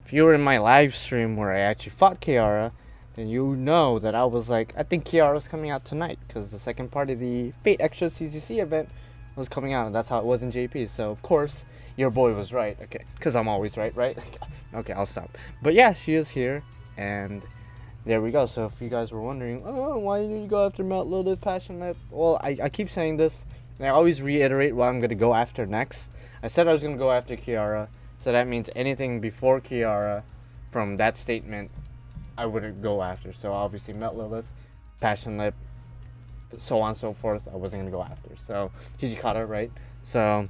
if you were in my live stream where I actually fought Kiara, then you know that I was like, I think Kiara's coming out tonight, because the second part of the Fate Extra CCC event was coming out, and that's how it was in JP. So of course your boy was right. Okay, because I'm always right? Okay, I'll stop. But yeah, she is here, and there we go. So if you guys were wondering, oh, why did you go after Melt Lilith Passion Lip? Well, I keep saying this, and I always reiterate what I'm going to go after next. I said I was going to go after Kiara, so that means anything before Kiara from that statement, I wouldn't go after. So obviously Melt Lilith, Passion Lip, so on and so forth, I wasn't going to go after. So Hijikata, right? So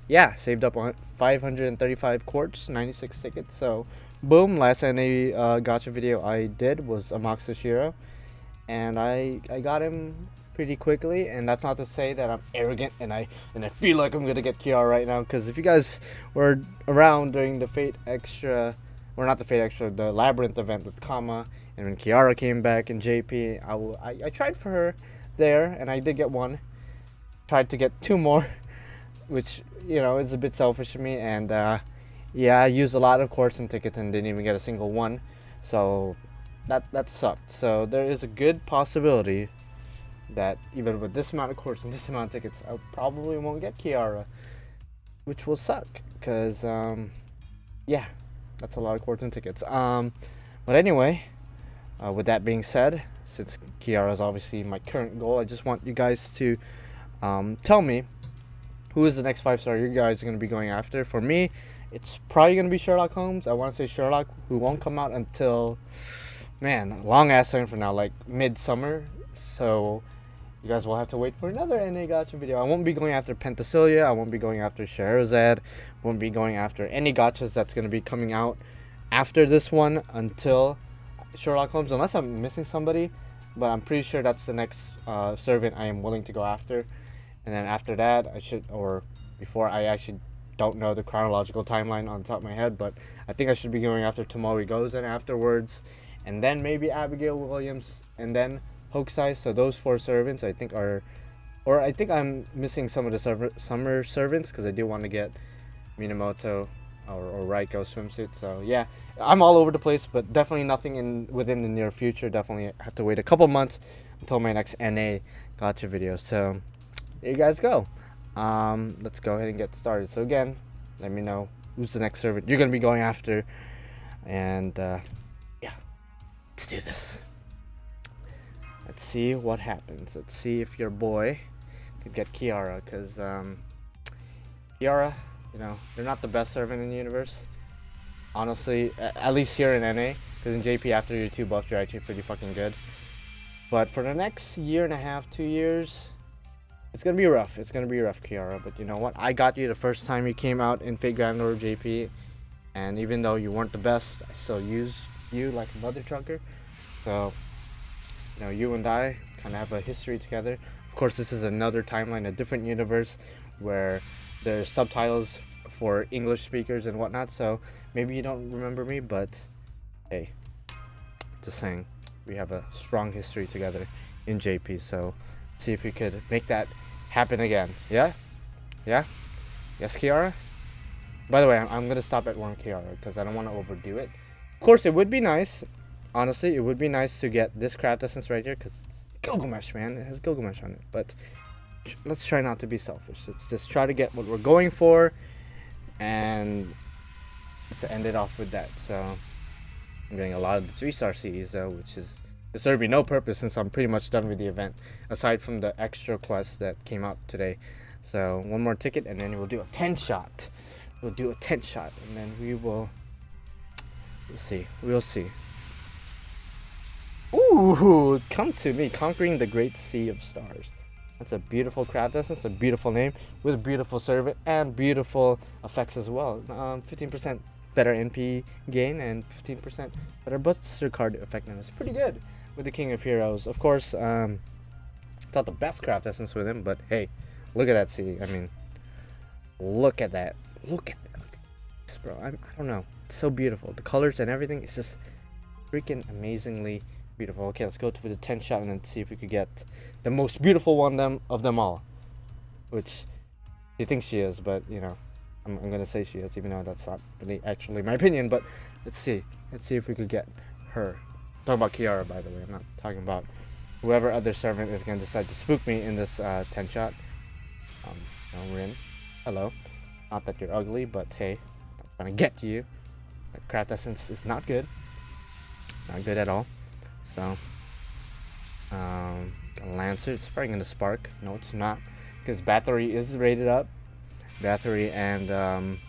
yeah, saved up on 535 quartz, 96 tickets. So boom, last NA gacha video I did was Amakusa Shiro, and I got him pretty quickly. And that's not to say that I'm arrogant and I feel like I'm gonna get Kiara right now, because if you guys were around during the Fate Extra, or not the Fate Extra, the Labyrinth event with Kama, and when Kiara came back in JP, I tried for her there, and I did get one. Tried to get two more, which, you know, is a bit selfish of me. And yeah, I used a lot of quartz and tickets and didn't even get a single one, so that sucked. So there is a good possibility that even with this amount of quartz and this amount of tickets, I probably won't get Kiara, which will suck, because yeah, that's a lot of quartz and tickets. But anyway, with that being said, since Kiara is obviously my current goal, I just want you guys to tell me who is the next 5-star you guys are going to be going after. For me, it's probably going to be Sherlock Holmes. I want to say Sherlock, who won't come out until, man, long ass time from now, like midsummer. So you guys will have to wait for another NA gacha video. I won't be going after Pentasilia. I won't be going after Scheherazade. Won't be going after any gachas that's going to be coming out after this one until Sherlock Holmes, unless I'm missing somebody. But I'm pretty sure that's the next servant I am willing to go after. And then after that, I should, or before, I actually don't know the chronological timeline on the top of my head, but I think I should be going after Tomori Gozen afterwards, and then maybe Abigail Williams, and then Hokusai. So those 4 servants I think are, or I think I'm missing some of the summer servants, because I do want to get Minamoto or Raiko swimsuit. So yeah, I'm all over the place, but definitely nothing within the near future. Definitely have to wait a couple months until my next NA gacha video. So there you guys go. Let's go ahead and get started. So again, let me know who's the next servant you're gonna be going after, and yeah, let's do this. Let's see what happens. Let's see if your boy could get Kiara, because Kiara, you know, they're not the best servant in the universe, honestly, at least here in NA, because in JP, after you're 2 buffed, you're actually pretty fucking good. But for the next year and a half, 2 years, it's gonna be rough. It's gonna be rough, Kiara. But you know what? I got you the first time you came out in Fate Grand Order JP, and even though you weren't the best, I still used you like a mother trucker. So, you know, you and I kind of have a history together. Of course, this is another timeline, a different universe, where there's subtitles for English speakers and whatnot. So maybe you don't remember me, but hey, just saying, we have a strong history together in JP. So see if we could make that happen again. Yeah? Yes, Kiara? By the way, I'm gonna stop at 1 Kiara, because I don't want to overdo it. Of course, it would be nice, honestly, it would be nice to get this craft essence right here, because Gilgamesh, man, it has Gilgamesh on it. But let's try not to be selfish. Let's just try to get what we're going for, and let's end it off with that. So I'm getting a lot of the 3-star CEs though, which is, it served me no purpose, since I'm pretty much done with the event, aside from the extra quests that came out today. So 1 more ticket, and then we'll do a 10 shot. We'll do a 10 shot, and then we'll see. Ooh, come to me, Conquering the Great Sea of Stars. That's a beautiful craft essence, a beautiful name, with a beautiful servant and beautiful effects as well. 15% better NP gain and 15% better buster card effectiveness. Pretty good with the King of Heroes. Of course, it's not the best craft essence with him, but hey, look at that sea. I mean, look at that. Look at this, bro. I don't know. It's so beautiful. The colors and everything, it's just freaking amazingly beautiful. Okay, let's go to the 10 shot and then see if we could get the most beautiful one of them all. Which she thinks she is, but you know, I'm gonna say she is, even though that's not really actually my opinion. But let's see if we could get her. I'm talking about Kiara, by the way. I'm not talking about whoever other servant is gonna decide to spook me in this 10 shot. Rin, hello. Not that you're ugly, but hey, I'm trying to get to you. That craft essence is not good. Not good at all. So, Lancer, it's probably gonna spark. No, it's not, because Báthory is rated up. Báthory and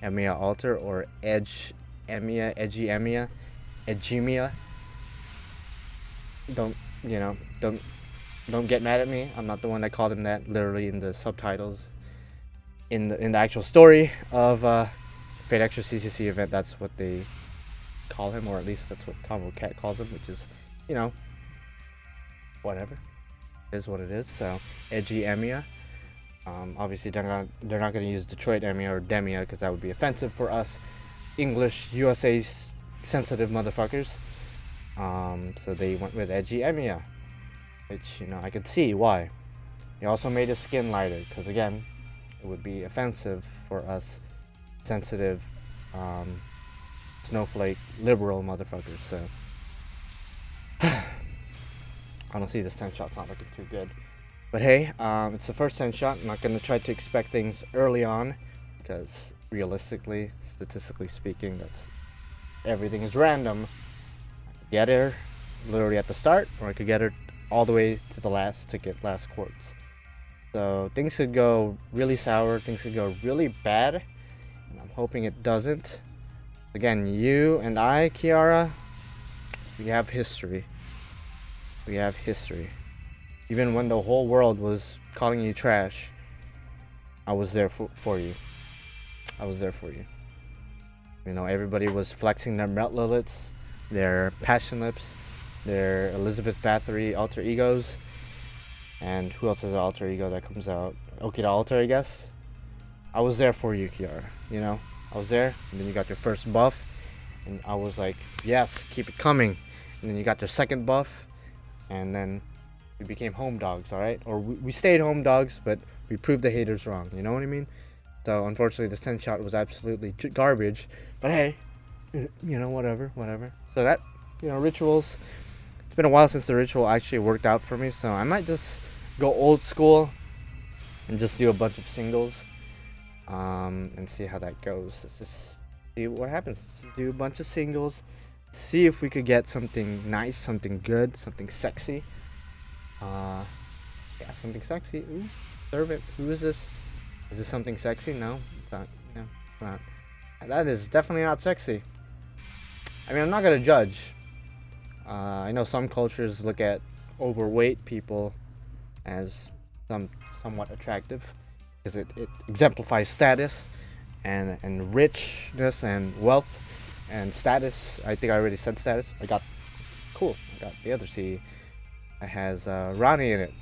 Emiya Alter, or Edgy Emiya. Don't get mad at me. I'm not the one that called him that. Literally in the subtitles, in the actual story of Fate Extra CCC event, that's what they call him, or at least that's what Tombo Cat calls him, which is, whatever. It is what it is. So Edgy Emiya. Obviously they're not gonna use Detroit Emiya or Demia, because that would be offensive for us English USA sensitive motherfuckers. So they went with Edgy Emiya, which I could see why. They also made his skin lighter, because again, it would be offensive for us sensitive snowflake liberal motherfuckers. So I don't see this 10 shot's not looking too good. But hey, it's the first 10 shot. I'm not going to try to expect things early on, because realistically, statistically speaking, everything is random. I could get her literally at the start, or I could get her all the way to the last to get last quartz. So things could go really sour, things could go really bad, and I'm hoping it doesn't. Again, you and I, Kiara, we have history. We have history. Even when the whole world was calling you trash, I was there for you. I was there for you. Everybody was flexing their Melt Liliths, their Passion Lips, their Elisabeth Báthory alter egos. And who else has an alter ego that comes out? Okida Alter, I guess. I was there for you, Kiara. I was there. And then you got your first buff. And I was like, yes, keep it coming. And then you got your second buff. And then we became home dogs, alright? Or we stayed home dogs, but we proved the haters wrong. You know what I mean? So, unfortunately, this 10 shot was absolutely garbage. But hey, whatever. So that, rituals. It's been a while since the ritual actually worked out for me. So, I might just go old school and just do a bunch of singles. And see how that goes. Let's just see what happens. Let's just do a bunch of singles. See if we could get something nice, something good, something sexy. Yeah, something sexy. Ooh, servant. Who is this? Is this something sexy? No, it's not. No, it's not. That is definitely not sexy. I mean, I'm not gonna judge. I know some cultures look at overweight people as somewhat attractive, because it exemplifies status and richness and wealth and status. I think I already said status. I got the other C. It has Ronnie in it.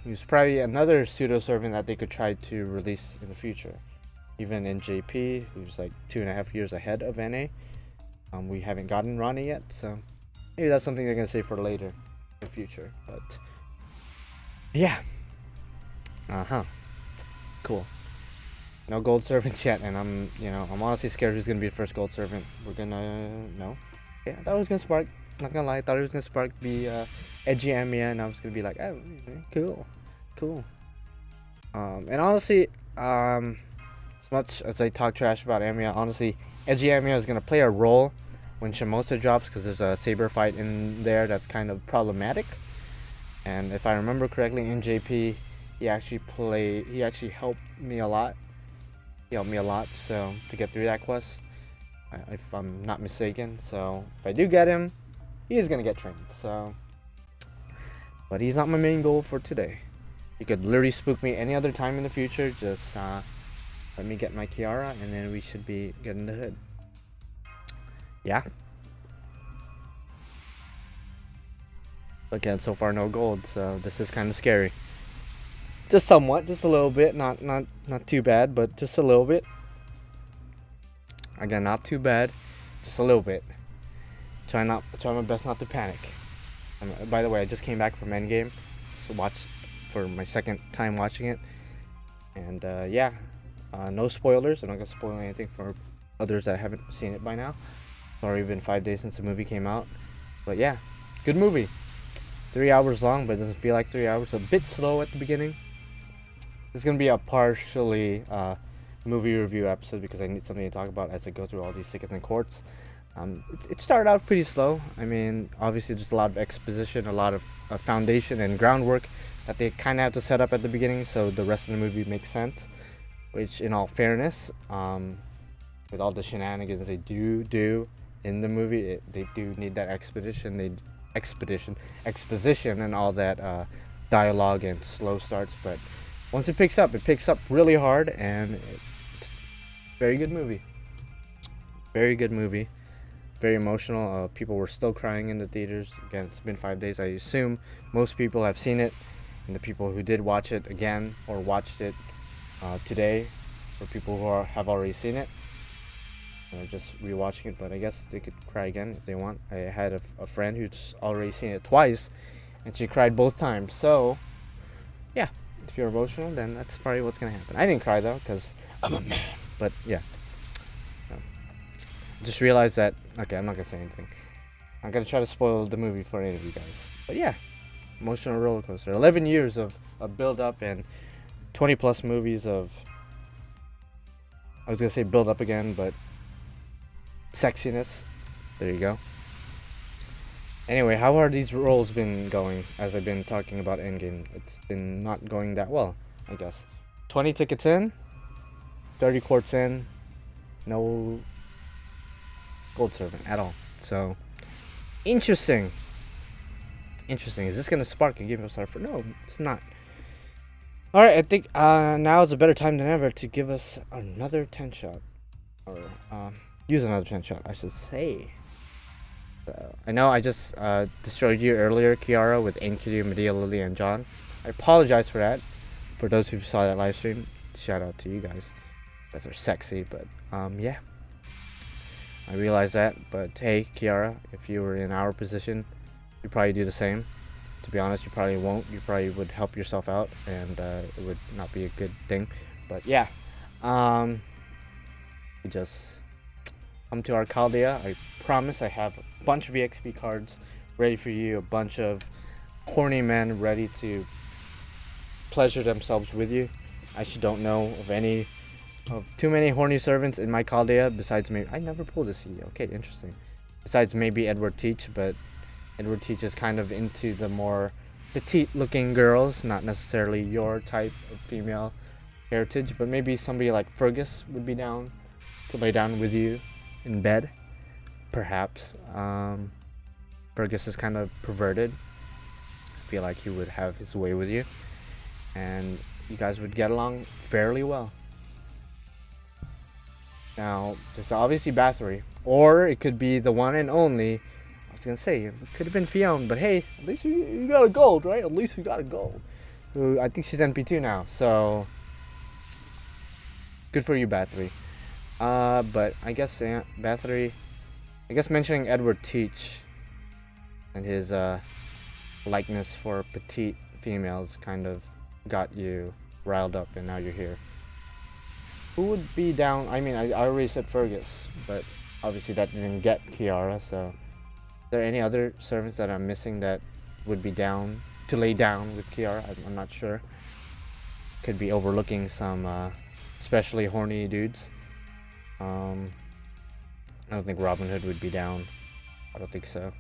He's probably another pseudo servant that they could try to release in the future. Even in JP, who's like 2.5 years ahead of NA. We haven't gotten Ronnie yet, so maybe that's something they're gonna say for later in the future. But yeah. Cool. No gold servants yet, and I'm honestly scared who's gonna be the first gold servant. We're gonna know. Yeah, I thought it was gonna spark. Not gonna lie, I thought it was gonna spark the Edgy Emiya, and I was gonna be like, oh, cool. And honestly, as much as I talk trash about Emiya, honestly, Edgy Emiya is gonna play a role when Shimosa drops, because there's a saber fight in there that's kind of problematic. And if I remember correctly, in JP, he actually helped me a lot. He helped me a lot, so to get through that quest, if I'm not mistaken. So if I do get him, he is gonna get trained. So, but he's not my main goal for today. You could literally spook me any other time in the future. Just let me get my Kiara, and then we should be getting the hood. Yeah. Again, so far no gold, so this is kind of scary. Just somewhat, just a little bit, not too bad, but just a little bit. Again, not too bad, just a little bit. Try my best not to panic. And by the way, I just came back from Endgame, so watch for my second time watching it, and yeah, No spoilers. I'm not gonna spoil anything for others that haven't seen it by now. It's already been 5 days since the movie came out. But yeah, good movie. 3 hours long, but it doesn't feel like 3 hours. A bit slow at the beginning. It's gonna be a partially movie review episode because I need something to talk about as I go through all these tickets and courts. It started out pretty slow. I mean, obviously there's a lot of exposition, a lot of foundation and groundwork that they kind of have to set up at the beginning, so the rest of the movie makes sense. Which, in all fairness, with all the shenanigans they do in the movie, they do need that exposition and all that dialogue and slow starts. But once it picks up really hard, and it's a very good movie. Very good movie. Very emotional. People were still crying in the theaters. Again, it's been 5 days. I assume most people have seen it, and the people who did watch it again or watched it today, for people who have already seen it, and are just rewatching it. But I guess they could cry again if they want. I had a friend who's already seen it twice, and she cried both times. So, yeah, if you're emotional, then that's probably what's gonna happen. I didn't cry though, because I'm a man. But yeah. Just realized that, okay, I'm not gonna say anything. I'm gonna try to spoil the movie for any of you guys. But yeah, emotional roller coaster. 11 years of build up and 20 plus movies of, I was gonna say build up again, but sexiness. There you go. Anyway, how are these roles been going as I've been talking about Endgame? It's been not going that well, I guess. 20 tickets in, 30 courts in, no gold servant at all. So interesting. Is this gonna spark a game of Cypher? No, it's not. Alright, I think now is a better time than ever to give us another 10 shot. Or use another 10 shot, I should say. I know I just destroyed you earlier, Kiara, with Enkidu, Medea, Lily, and John. I apologize for that. For those who saw that live stream, shout out to you guys. You guys are sexy, but yeah. I realize that, but hey, Kiara, if you were in our position, you'd probably do the same. To be honest, you probably won't. You probably would help yourself out, and it would not be a good thing. But yeah, we just come to Arcadia. I promise I have a bunch of EXP cards ready for you, a bunch of horny men ready to pleasure themselves with you. I actually don't know of too many horny servants in my Chaldea, besides maybe, I never pulled a CD. Okay, interesting. Besides maybe Edward Teach, but Edward Teach is kind of into the more petite looking girls, not necessarily your type of female heritage, but maybe somebody like Fergus would be down to lay down with you in bed, perhaps. Fergus is kind of perverted. I feel like he would have his way with you, and you guys would get along fairly well. Now, there's obviously Báthory, or it could be the one and only. I was gonna say it could have been Fionn, but hey, at least you got a gold, right? At least we got a gold. Who I think she's NP2 now, so good for you, Báthory. But I guess Báthory. I guess mentioning Edward Teach and his likeness for petite females kind of got you riled up, and now you're here. Who would be down? I mean, I already said Fergus, but obviously that didn't get Kiara, so is there any other servants that I'm missing that would be down to lay down with Kiara? I'm not sure. Could be overlooking some especially horny dudes. I don't think Robin Hood would be down. I don't think so.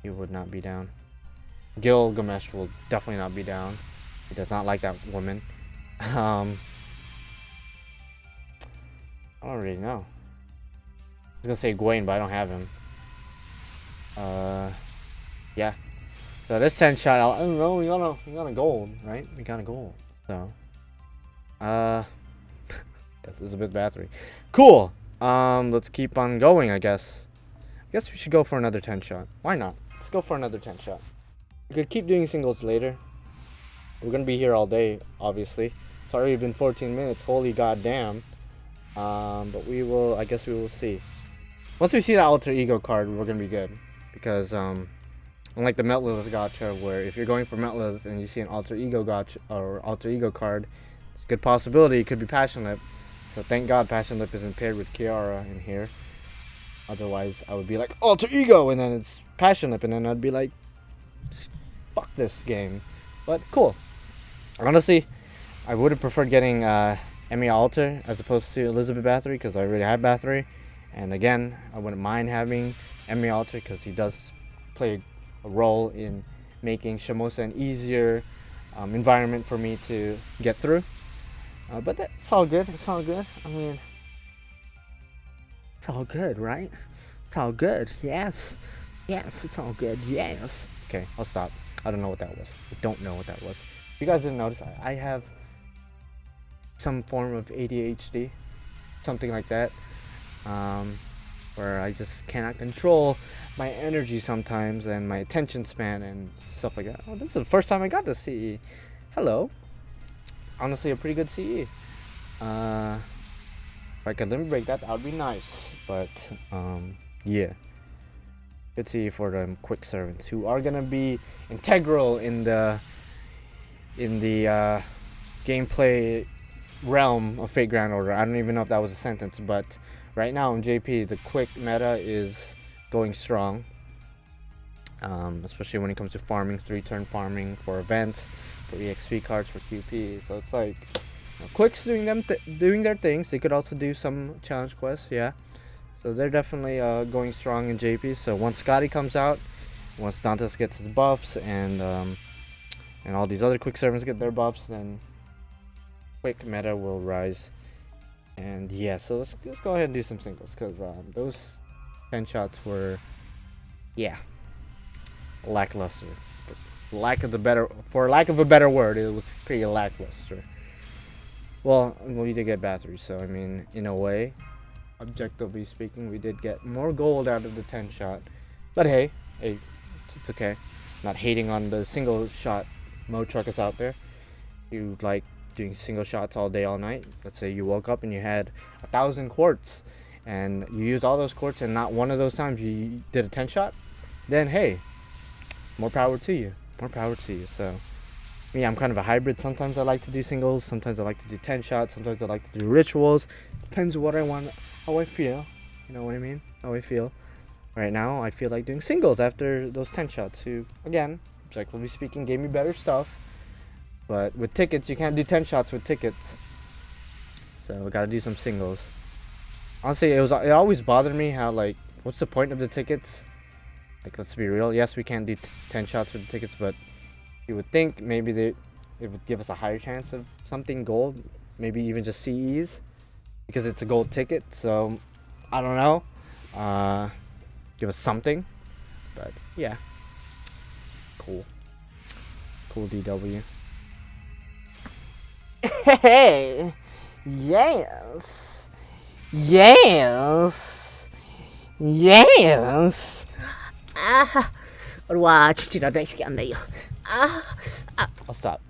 He would not be down. Gilgamesh will definitely not be down. He does not like that woman. I don't really know. I was gonna say Gwaine, but I don't have him. Yeah. So this 10 shot, I don't know. We got a gold, right? We got a gold. So, Elisabeth Báthory. Cool. Let's keep on going. I guess we should go for another 10 shot. Why not? Let's go for another 10 shot. We could keep doing singles later. We're gonna be here all day, obviously. It's already been 14 minutes. Holy goddamn. But we will. I guess we will see. Once we see the alter ego card, we're gonna be good, because unlike the Metlilith gacha, where if you're going for Metlilith and you see an alter ego gacha or alter ego card, a good possibility it could be Passion Lip. So thank God Passion Lip isn't paired with Kiara in here. Otherwise, I would be like, Alter Ego, and then it's Passion Lip, and then I'd be like, fuck this game. But cool. Honestly, I would have preferred getting Emiya Alter as opposed to Elisabeth Báthory, because I already have Báthory. And again, I wouldn't mind having Emiya Alter, because he does play a role in making Shamosa an easier environment for me to get through. But that's all good. It's all good. I mean, it's all good, right? It's all good. Yes. Yes, it's all good. Yes. Okay, I'll stop. I don't know what that was. I don't know what that was. If you guys didn't notice, I have some form of ADHD. Something like that. Where I just cannot control my energy sometimes and my attention span and stuff like that. Oh, this is the first time I got to CE. Hello. Honestly, a pretty good CE. If I could limit break that would be nice. But yeah, good CE for the quick servants who are gonna be integral in the gameplay realm of Fate Grand Order. I don't even know if that was a sentence, but right now in JP, the quick meta is going strong, especially when it comes to farming, 3-turn farming for events, for EXP cards, for QP. So it's like, quick's doing their things. They could also do some challenge quests, yeah. So they're definitely going strong in JP. So once Scotty comes out, once Dantes gets his buffs, and all these other quick servants get their buffs, then quick meta will rise. And yeah, so let's go ahead and do some singles, because those 10 shots were, yeah, lackluster. For lack of a better word, it was pretty lackluster. Well, we did get Báthory, so I mean, in a way, objectively speaking, we did get more gold out of the 10 shot. But hey, it's okay. Not hating on the single shot mode truckers out there. You like doing single shots all day, all night. Let's say you woke up and you had 1,000 quartz, and you used all those quartz, and not one of those times you did a 10 shot. Then hey, more power to you. More power to you. So me, I'm kind of a hybrid. Sometimes I like to do singles. Sometimes I like to do 10 shots. Sometimes I like to do rituals. Depends on what I want, how I feel. You know what I mean? How I feel. Right now, I feel like doing singles after those 10 shots. Who, again, objectively speaking, gave me better stuff. But with tickets, you can't do 10 shots with tickets. So we gotta do some singles. Honestly, it always bothered me how, like, what's the point of the tickets? Like, let's be real. Yes, we can't do 10 shots with the tickets, but you would think maybe it would give us a higher chance of something gold. Maybe even just CEs, because it's a gold ticket. So I don't know. Give us something. But yeah, cool DW. Hey, yes, 와, 진짜 대식이 안 돼요. I'll stop.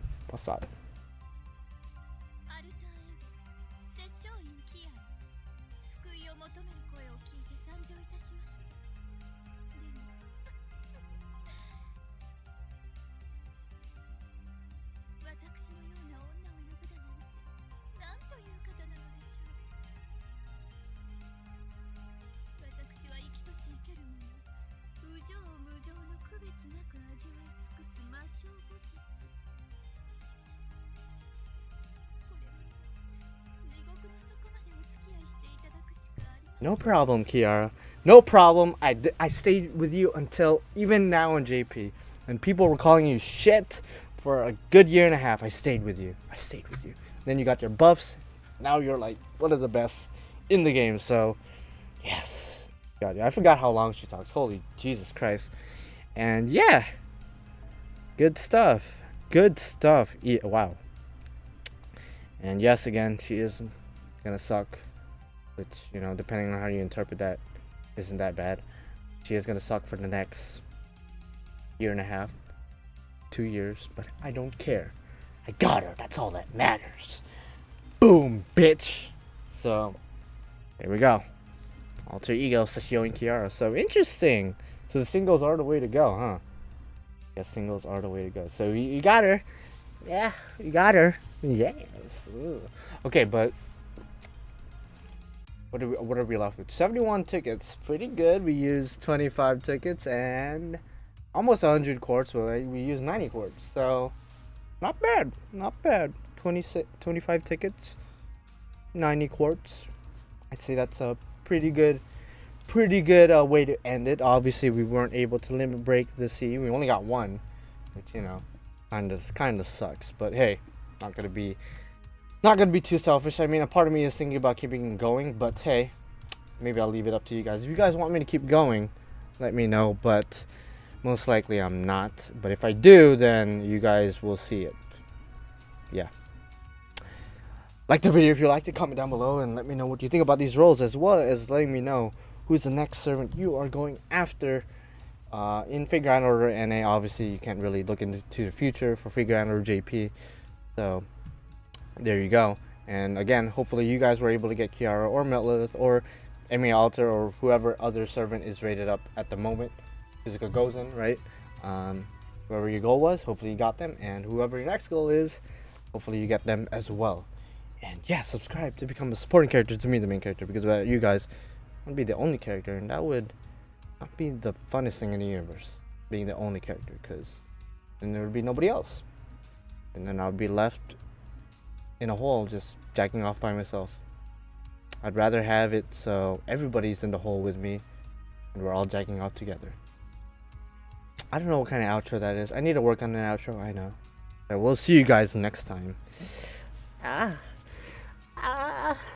No problem, Kiara. No problem. I stayed with you until even now in JP. And people were calling you shit for a good year and a half. I stayed with you. Then you got your buffs. Now you're like one of the best in the game. So, yes. God, I forgot how long she talks. Holy Jesus Christ. And yeah. Good stuff. Yeah, wow. And yes, again, she is gonna suck. Which, you know, depending on how you interpret that, isn't that bad. She is gonna suck for the next year and a half, 2 years, but I don't care. I got her. That's all that matters. Boom, bitch. So, here we go. Alter Ego, Sessyoin Kiara. So, interesting. So, the singles are the way to go, huh? Yes, singles are the way to go. So, you got her. Yeah, you got her. Yes. Ugh. Okay, but what are we left with? 71 tickets. Pretty good. We used 25 tickets and almost 100 quartz, but we used 90 quartz. So not bad. Not bad. 25 tickets, 90 quartz. I'd say that's a pretty good way to end it. Obviously, we weren't able to limit break the sea. We only got one, which kind of sucks. But hey, not gonna be too selfish. I mean, a part of me is thinking about keeping going, but hey, maybe I'll leave it up to you guys. If you guys want me to keep going, let me know. But most likely I'm not. But if I do, then you guys will see it. Yeah. Like the video if you liked it, comment down below and let me know what you think about these roles, as well as letting me know who's the next servant you are going after in Fate Grand Order NA. Obviously, you can't really look into the future for Fate Grand Order JP. So, there you go. And again, hopefully you guys were able to get Kiara or Metlilith or Emiya Alter or whoever other servant is rated up at the moment. Physical goes in, right? Whoever your goal was, hopefully you got them. And whoever your next goal is, hopefully you get them as well. And yeah, subscribe to become a supporting character to me, the main character, because without you guys, I'd be the only character, and that would not be the funnest thing in the universe, being the only character, because then there would be nobody else. And then I would be left in a hole just jacking off by myself. I'd rather have it so everybody's in the hole with me, and we're all jacking off together. I don't know what kind of outro that is. I need to work on an outro, I know. But we'll see you guys next time.